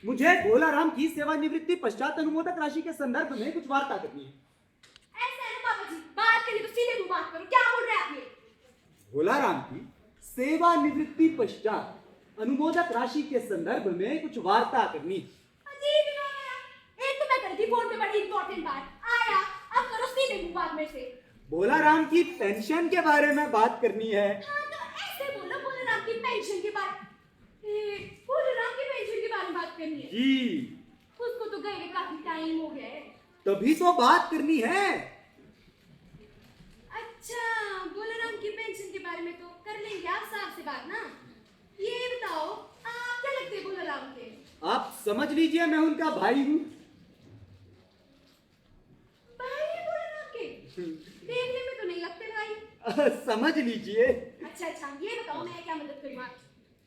मुझे भोलाराम की सेवानिवृत्ति पश्चात अनुमोदक राशि के संदर्भ में कुछ वार्ता करनी है। ऐसा है ना पापा जी, बात के लिए तो सीधे मुंह बात करो, क्या बोल रहे हैं आप ये? भोलाराम की सेवानिवृत्ति पश्चात अनुमोदक राशि के संदर्भ में कुछ वार्ता करनी है। अजीब लोग हैं। एक तो मैं कर दी फोन पे बड़ी इंपॉर्टेंट बात, आया अब करो सीधे मुंह बात मेरे से। भोलाराम की पेंशन के बारे में बात करनी है। हाँ तो ऐसे बोलो, भोलाराम की पेंशन की बात। भोलाराम की पेंशन के बारे में बात करनी है। जी। उसको तो गए हुए काफी टाइम हो गया है। तभी तो बात करनी है। अच्छा, भोलाराम की पेंशन के बारे में तो कर लेंगे आप साहब से बात ना। ये बताओ, आप क्या लगते हैं भोलाराम के? आप समझ लीजिए मैं उनका भाई हूँ। देखने में तो नहीं लगते भाई। समझ लीजिए, अच्छा अच्छा, ये बताओ मैं क्या मदद करूँ आप?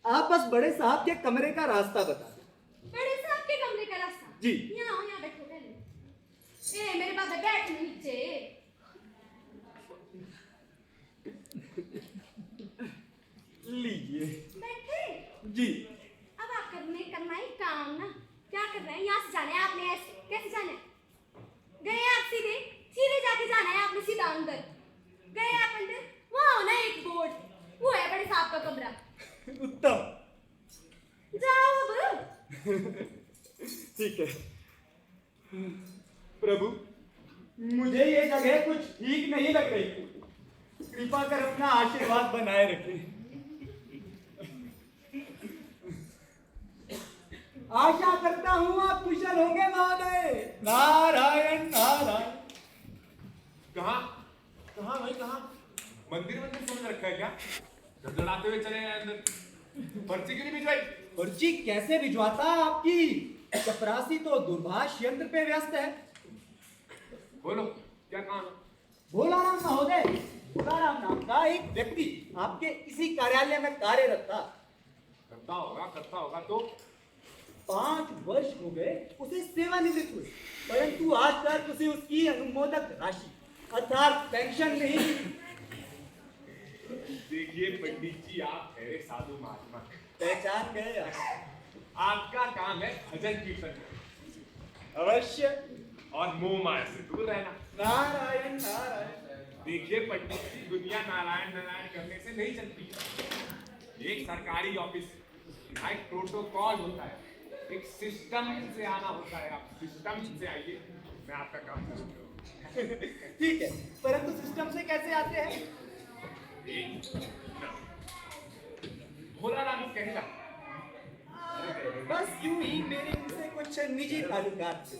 आप बस बड़े साहब के कमरे का रास्ता बता दें। बड़े साहब के कमरे का रास्ता? जी। यहाँ आओ, यहाँ बैठो पहले। ए मेरे बाबा बैठ नीचे। लीजिए। बैठे? जी। अब आप करना ही काम ना। क्या कर रहे हैं? यहाँ से जाना है आपने, ऐसे कैसे जाना है? गए आप सीधे सीधे जाके जाना है आपने, सीधा अंदर गए आप अंदर, वहाँ हो ना एक बोर्ड, वो है बड़े साहब का कमरा। उत्तम। जाओ अब। ठीक है। प्रभु, मुझे ये जगह कुछ ठीक नहीं लग रही, कृपा कर अपना आशीर्वाद बनाए रखें। आशा करता हूँ आप कुशल होंगे महोदय। नारायण नारायण। कहाँ कहाँ भाई कहाँ? मंदिर मंदिर समझ रखा है क्या? धड़धड़ाते हुए चले गए अंदर। पर्ची क्यों नहीं भिजवाई? पर्ची कैसे भिजवाता आपकी चपरासी तो दूरभाष यंत्र पे व्यस्त है। बोलो क्या काम है? भोलाराम महोदय, भोलाराम नाम का एक व्यक्ति आपके इसी कार्यालय में कार्यरत था। करता होगा तो 5 वर्ष हो गए उसे सेवानिवृत्त हुए, परंतु आज तक उसे उसकी अनुमोदक राशि अर्थात पेंशन नहीं। देखिए पंडित जी, आप ठहरे साधु महात्मा, पहचान गए आप? आपका काम है भजन कीर्तन अवश्य। और मोह माया से दूर रहना। नारायण नारायण। देखिए पंडित जी, दुनिया नारायण नारायण करने से नहीं चलती। एक सरकारी ऑफिस का एक प्रोटोकॉल होता है, एक सिस्टम से आना होता है। आप सिस्टम से आइए, मैं आपका काम करूँगा। ठीक है, परंतु सिस्टम से कैसे आते हैं? भोला राम कहेगा बस यूं ही मेरे उनसे कुछ निजी ताल्लुकात थे।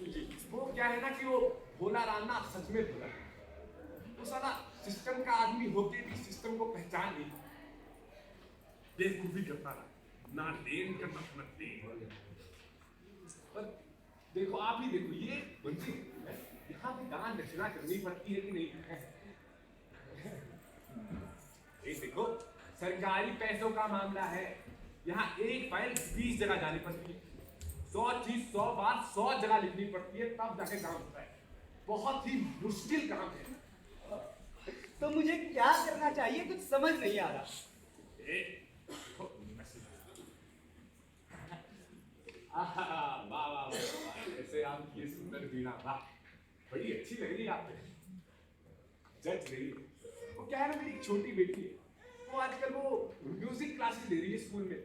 जी, वो क्या है ना कि वो भोला राम ना सच में भोला है। वो साला सिस्टम का आदमी होके भी सिस्टम को पहचान नहीं, बेवकूफी करता रहा, ना लेन करना ना देन। पर देखो, आप ही देखो, ये बंदी यहाँ पे दान दक्षिणा करनी पड़ती है कि नहीं? ये देखो, सरकारी पैसों का मामला है, यहाँ एक फाइल 20 जगह जानी पड़ती है, 100 चीज 100 बार 100 जगह लिखनी पड़ती है, तब जाके काम होता है। बहुत ही मुश्किल काम है। तो मुझे क्या करना चाहिए, कुछ समझ नहीं आ रहा। वाह वाह वाह, ऐसे आप ये सुंदर वीणा, वाह, बड़ी अच्छी लग रही है आप पे, जज रही है। वो क्या है ना, मेरी एक छोटी बेटी है, वो आजकल वो म्यूजिक क्लासेस ले रही है स्कूल में,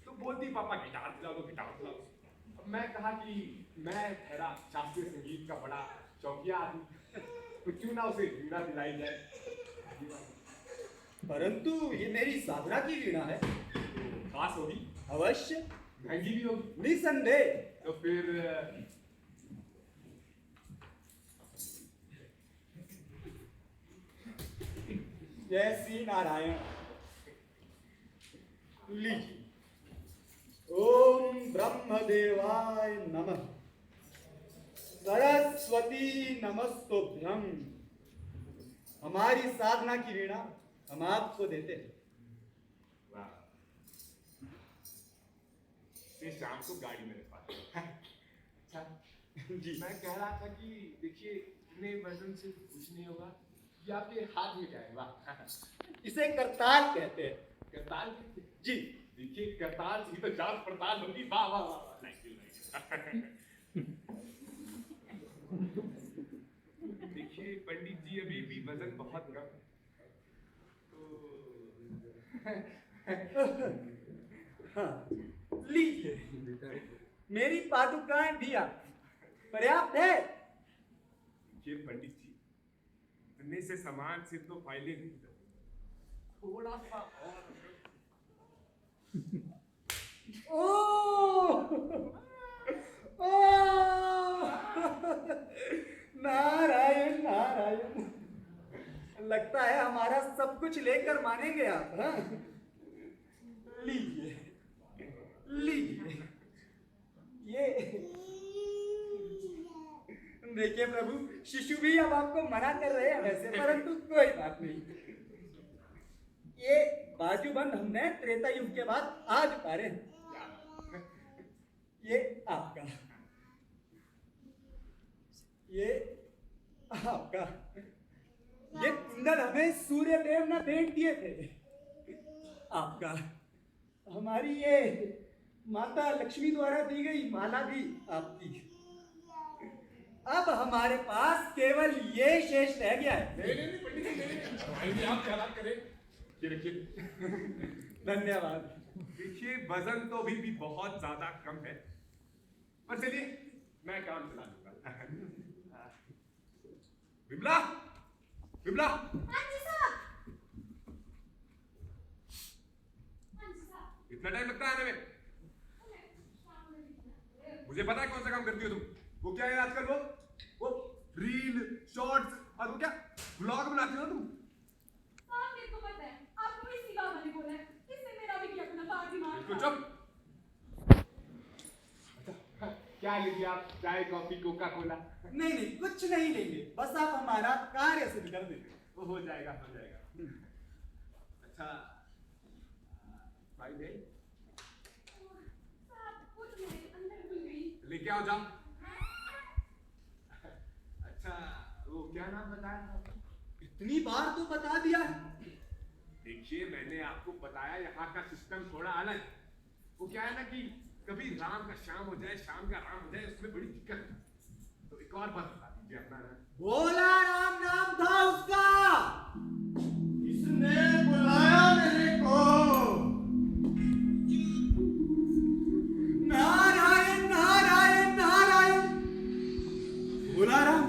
तो बोलती पापा गिटार दिला दो, गिटार दिला दो। अब मैं कहा कि मैं ठहरा शास्त्रीय संगीत का बड़ा शौकिया आदमी, तो क्यों ना उसे वीणा दिलाई जाए। परंतु ये मेरी साधना की वीणा है। खास होगी, अवश्य, महंगी भी होगी, निसंदेह। तो फिर जय श्री नारायण। लीजिए। ओम ब्रह्मदेवाय नमः, सरस्वती नमस्तुभ्यं। हमारी साधना की वीणा हम आपको देते हैं। शाम को गाड़ी मेरे पास। अच्छा जी। मैं कह रहा था कि देखिए, इतने वजन से कुछ नहीं होगा, ये आपके हाथ में क्या है? वाह, इसे करताल कहते हैं। करताल जी। देखिए, करताल ही तो जांच पड़ताल होगी। वाह वाह वाह, देखिए पंडित जी, अभी भी वजन बहुत कम है, हाँ, लीजिए। मेरी पादुकाएं भी आपकी पर्याप्त है। ये पंडित जी, इतने से सामान सिर्फ तो फाइलें नहीं, थोड़ा सा और। ओ, ओ, नारायण नारायण। लगता है हमारा सब कुछ लेकर मानेंगे आप। हाँ? लीजिए लीजिए, ये देखिए प्रभु, शिशु भी अब आपको मना कर रहे हैं वैसे, परंतु कोई बात नहीं। ये बाजूबंद हमने त्रेता युग के बाद आज उतारे। ये आपका, ये आपका, ये कुंडल हमें सूर्य देव ने भेंट दिए थे। आपका, हमारी ये माता लक्ष्मी द्वारा दी गई माला भी आपकी। अब हमारे पास केवल ये शेष रह गया है। नहीं पंडित जी, नहीं आप क्या बात करें। ये देखिए। धन्यवाद। देखिए वजन तो अभी भी बहुत ज्यादा कम है, पर चलिए मैं काम चला लूंगा। विमला, विमला, हाँ जी साहब। हाँ जी साहब। इतना टाइम लगता है आने में? मुझे पता है कौन सा काम करती हो तुम। वो क्या है आजकल, वो रील, शॉर्ट्स और वो क्या ब्लॉग बनाती हो तुम। साहब मेरे को पता है, आपको इसी बात मैंने बोला है, इससे मेरा भी अपना बात दिमाग। बिल्कुल चुप। क्या लीजिए आप, चाय, कॉफी, कोका कोला? नहीं नहीं, कुछ नहीं लेंगे, बस आप हमारा कार्य सिद्ध कर दें। वो हो जाएगा, हो जाएगा। अच्छा भाई गई, साहब कुछ नहीं, अंदर भूल गई। लेके आओ जाओ। अच्छा वो क्या नाम बताया? इतनी बार तो बता दिया है। देखिए मैंने आपको बताया यहाँ का सिस्टम थोड़ा अलग। वो क्या है ना कि कभी राम का शाम हो जाए, शाम का राम हो जाए, उसमें बड़ी दिक्कत है। तो एक और बात बता दीजिए अपना नाम। भोला राम नाम था उसका। इसने बुलाया मेरे को। नारायण नारायण नारायण। भोला राम।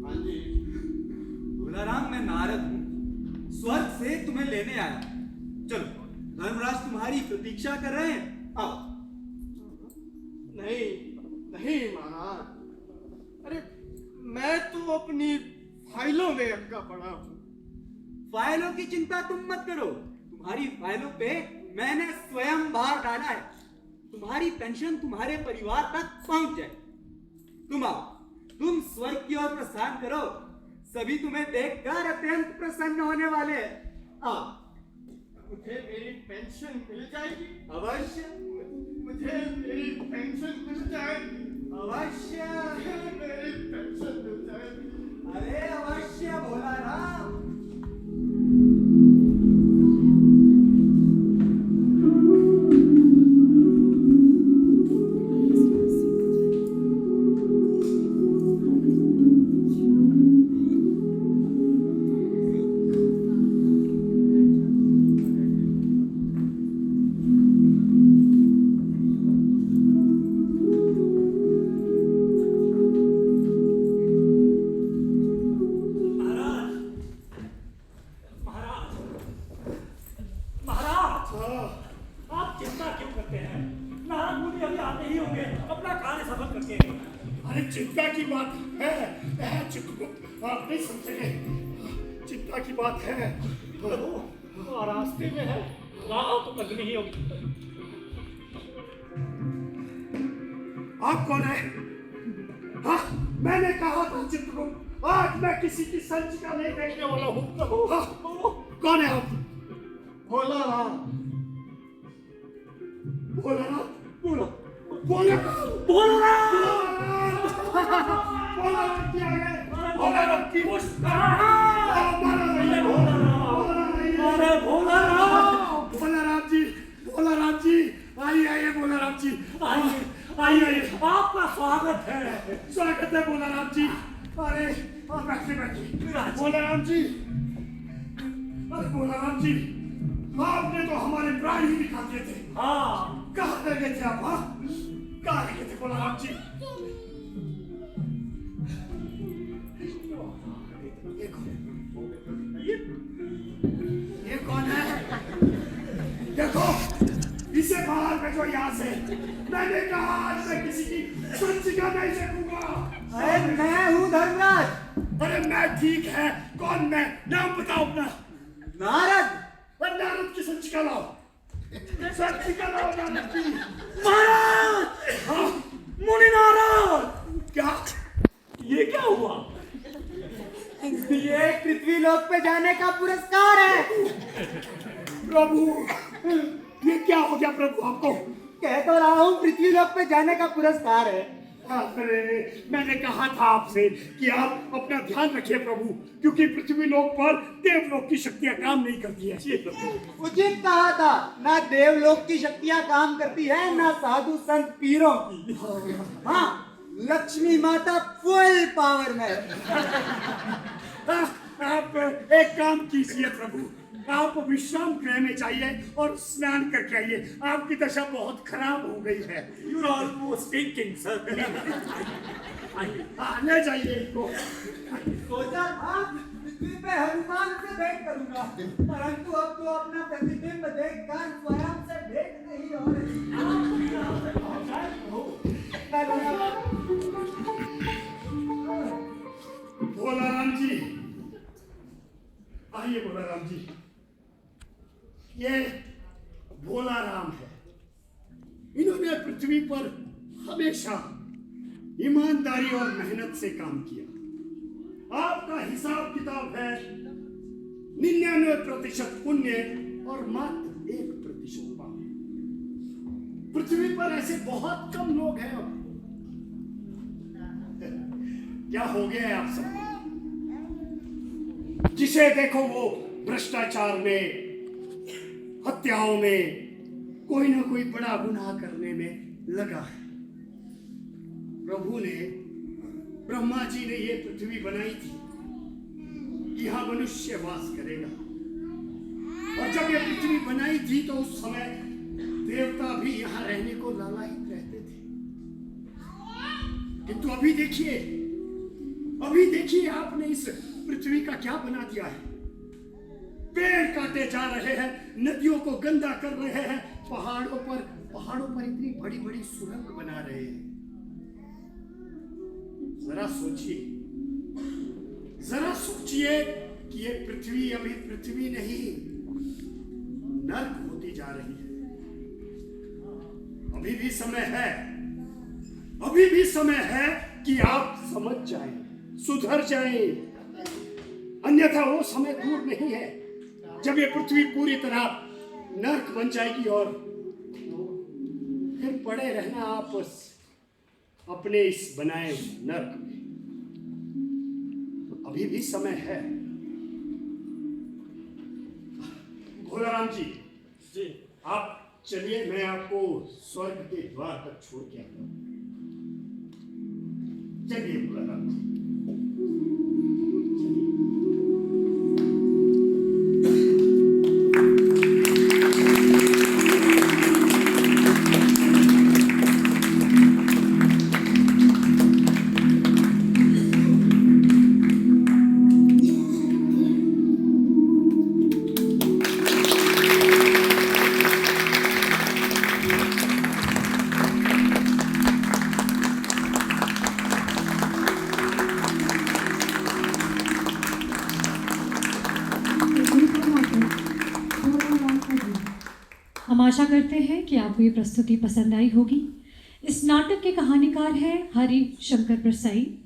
हाँ जी। भोला राम, मैं नारद हूँ, स्वर्ग से तुम्हें लेने आया। चलो, धर्मराज तुम्हारी प्रतीक्षा कर रहे हैं, आओ। नहीं नहीं महाराज, अरे मैं तो अपनी फाइलों में अटका पड़ा हूँ। फाइलों की चिंता तुम मत करो, तुम्हारी फाइलों पे मैंने स्वयं भार डाला है। तुम्हारी पेंशन तुम्हारे परिवार तक पहुंच जाए। तुम आओ, तुम स्वर्ग की ओर प्रस्थान करो, सभी तुम्हें देखकर अत्यंत प्रसन्न होने वाले हैं। आओ। मुझे मेरी पेंशन मिल जाएगी? अवश्य, मुझे मेरी पेंशन मिल जाएगी? अवश्य, मुझे मेरी पेंशन मिल जाएगी? अरे अवश्य भोला राम। अरे चिंता की बात है चित्रगुप्त, आप नहीं समझे। चिंता की बात है, वो रास्ते में है। तो करनी ही होगी। आप कौन है? हाँ, मैंने कहा था चित्रगुप्त, आज मैं किसी की संचिका नहीं देखने वाला हूँ। हाँ, कौन है आप? भोला राम। भोला राम, बोलो, भोला बोल रहा भोला राम की आ गए। भोला राम की अरे भोला राम, भोला राम जी, आइए भोला राम जी, आइए, आपका स्वागत है। स्वागत है भोला राम जी। अरे आप बैठिए। भोला राम जी, अरे भोला राम जी, आपने तो हमारे प्राण ही दिखा दिए थे। हाँ, कहाँ रह गए थे आप? हाँ, कहाँ रह गए थे भोला राम जी? ये कौन है? देखो, इसे बाहर भेजो यहाँ से। मैंने कहा आज मैं किसी की संचिका नहीं देखूंगा। अरे मैं हूँ धर्मराज। अरे मैं ठीक है, कौन मैं? नाम बताओ अपना। नारद। और नारद की संचिका लाओ। संचिका लाओ नारद की। महाराज, हाँ, मुनि नारद, क्या ये क्या हुआ? ये पृथ्वी लोक पे जाने का पुरस्कार है। प्रभु, ये क्या हो गया प्रभु आपको? कह तो रहा हूँ पृथ्वी लोक पे जाने का पुरस्कार है। अरे मैंने कहा था आपसे कि आप अपना ध्यान रखिए प्रभु, क्योंकि पृथ्वी लोक पर देवलोक की शक्तियां काम नहीं करती है। ये प्रभु उचित कहा था, ना देवलोक की शक्तियां काम करती है ना साधु संत पीरों की। हाँ, लक्ष्मी माता फुल पावर में है। आप एक काम कीजिए प्रभु, आप विश्राम गृह में जाइए और स्नान करके आइए। आपकी दशा बहुत खराब हो गई है। You are almost speaking sir. ले जाइए इनको। सोचा था पृथ्वी पे हनुमान से भेंट करूंगा, परंतु अब तो अपना प्रतिबिंब देखकर स्वयं से भेंट नहीं हो रही। भोला राम जी, आइए भोला राम जी। ये भोला राम है। इन्होंने पृथ्वी पर हमेशा ईमानदारी और मेहनत से काम किया। आपका हिसाब किताब है 99% पुण्य और मात्र 1% पाप। पृथ्वी पर ऐसे बहुत कम लोग हैं। अब क्या हो गया है आप सब? जिसे देखो वो भ्रष्टाचार में, हत्याओं में, कोई ना कोई बड़ा गुनाह करने में लगा है। प्रभु ने, ब्रह्मा जी ने ये पृथ्वी बनाई थी कि यहाँ मनुष्य वास करेगा। और जब ये पृथ्वी बनाई थी तो उस समय देवता भी यहाँ रहने को लालायित रहते थे। किंतु अभी देखिए आपने इस पृथ्वी का क्या बना दिया है। पेड़ काटे जा रहे हैं, नदियों को गंदा कर रहे हैं, पहाड़ों पर इतनी बड़ी बड़ी सुरंग बना रहे हैं। जरा सोचिए कि ये पृथ्वी अभी पृथ्वी नहीं, नर्क होती जा रही है। अभी भी समय है कि आप समझ जाएं, सुधर जाएं। अन्यथा वो समय दूर नहीं है जब ये पृथ्वी पूरी तरह नर्क बन जाएगी और फिर पड़े रहना आप अपने इस बनाए नर्क में। अभी भी समय है। भोला राम जी, आप चलिए, मैं आपको स्वर्ग के द्वार तक छोड़ के आता हूं। चलिए भोला राम जी। हम आशा करते हैं कि आपको ये प्रस्तुति पसंद आई होगी। इस नाटक के कहानीकार हैं हरि शंकर प्रसाई।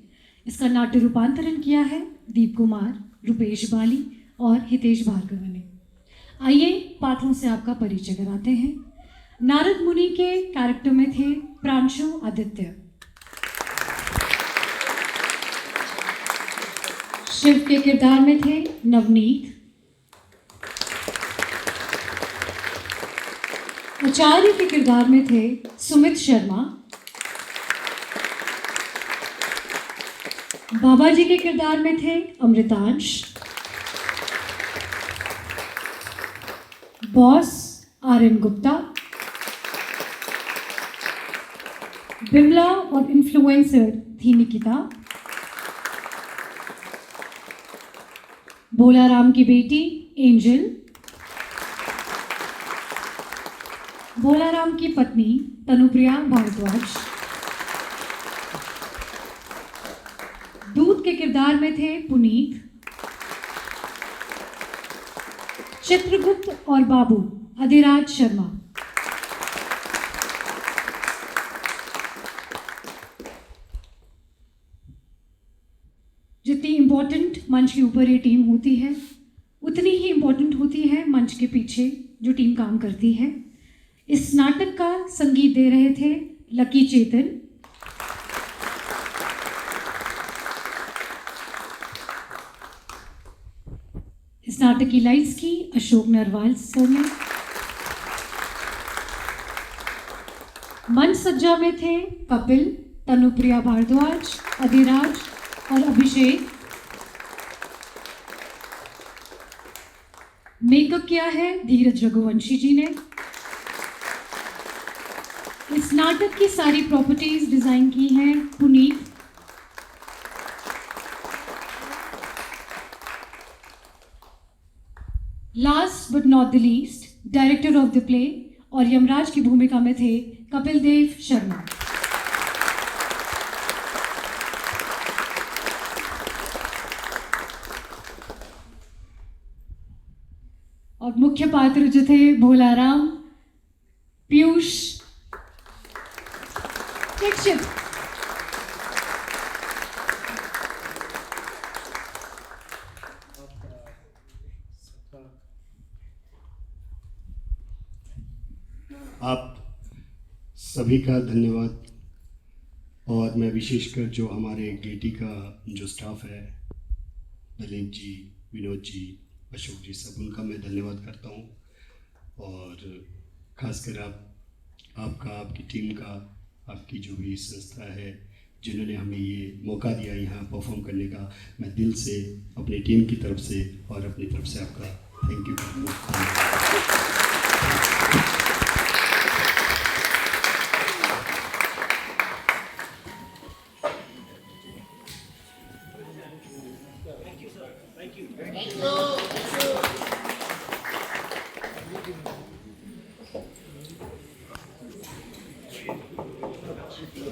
इसका नाट्य रूपांतरण किया है दीप कुमार, रुपेश बाली और हितेश भार्गव ने। आइए पात्रों से आपका परिचय कराते हैं। नारद मुनि के कैरेक्टर में थे प्रांशु आदित्य, शिव के किरदार में थे नवनीत, आचार्य के किरदार में थे सुमित शर्मा, बाबा जी के किरदार में थे अमृतांश, बॉस आर्यन गुप्ता, बिमला और इन्फ्लुएंसर थी निकिता, भोला राम की बेटी एंजल, भोला राम की पत्नी तनुप्रिया भारद्वाज, दूत के किरदार में थे पुनीत, चित्रगुप्त और बाबू अधिराज शर्मा। इम्पॉर्टेंट मंच के ऊपर ये टीम होती है, उतनी ही इम्पॉर्टेंट होती है मंच के पीछे जो टीम काम करती है। इस नाटक का संगीत दे रहे थे लकी चेतन। इस नाटक की लाइट्स की अशोक नरवाल सर ने। मंच सज्जा में थे कपिल, तनुप्रिया भारद्वाज, अधिराज और अभिषेक। मेकअप किया है धीरज रघुवंशी जी ने। इस नाटक की सारी प्रॉपर्टीज डिजाइन की हैं Puneet. Last but not the least, director of the play और यमराज की भूमिका में थे कपिल देव शर्मा। और मुख्य पात्र जो थे भोलाराम, पीयूष, दीक्षित। आप सभी का धन्यवाद। और मैं विशेषकर जो हमारे गेटी का जो स्टाफ है, दलीप जी, विनोद जी, अशोक जी, सब उनका मैं धन्यवाद करता हूँ। और ख़ासकर आपका, आपकी टीम का, आपकी जो भी संस्था है जिन्होंने हमें ये मौका दिया यहाँ परफॉर्म करने का, मैं दिल से अपनी टीम की तरफ से और अपनी तरफ से आपका थैंक यू करता हूँ। Thank you.